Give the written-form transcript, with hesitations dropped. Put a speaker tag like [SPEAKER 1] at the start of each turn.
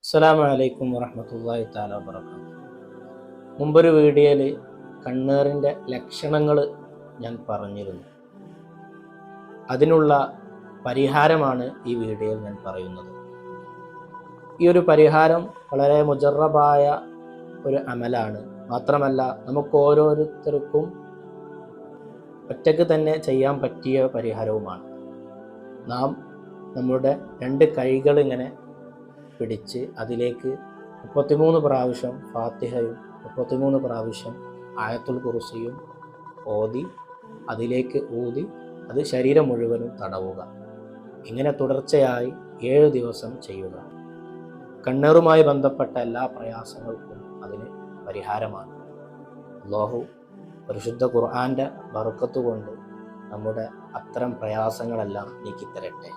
[SPEAKER 1] അസ്സലാമു അലൈക്കും വറഹ്മത്തുള്ളാഹി തആല വബറകാതുഹു. മുമ്പൊരു വീഡിയോയിൽ കണ്ണേറിൻ്റെ ലക്ഷണങ്ങൾ ഞാൻ പറഞ്ഞിരുന്നു. അതിനുള്ള പരിഹാരമാണ് ഈ വീഡിയോയിൽ ഞാൻ പറയുന്നത്. ഈ ഒരു പരിഹാരം വളരെ മുജറബായ ഒരു അമലാണ്. മാത്രമല്ല നമുക്ക് ഓരോരുത്തർക്കും ഒറ്റയ്ക്ക് തന്നെ ചെയ്യാൻ പറ്റിയ പരിഹാരവുമാണ്. നാം നമ്മുടെ രണ്ട് കൈകൾ ഇങ്ങനെ പിടിച്ച് അതിലേക്ക് 33 പ്രാവശ്യം ഫാത്തിഹയും 33 പ്രാവശ്യം ആയത്തുൽ കുർസിയും ഓതി അതിലേക്ക് ഊതി അത് ശരീരം മുഴുവനും തടവുക. ഇങ്ങനെ തുടർച്ചയായി 7 ദിവസം ചെയ്യുക. കണ്ണേറുമായി ബന്ധപ്പെട്ട എല്ലാ പ്രയാസങ്ങൾക്കും അതിന് പരിഹാരമാണ്. അല്ലാഹു പരിശുദ്ധ ഖുർആന്റെ ബർക്കത്ത് കൊണ്ട് നമ്മുടെ അത്തരം പ്രയാസങ്ങളെല്ലാം നീക്കിത്തരട്ടെ.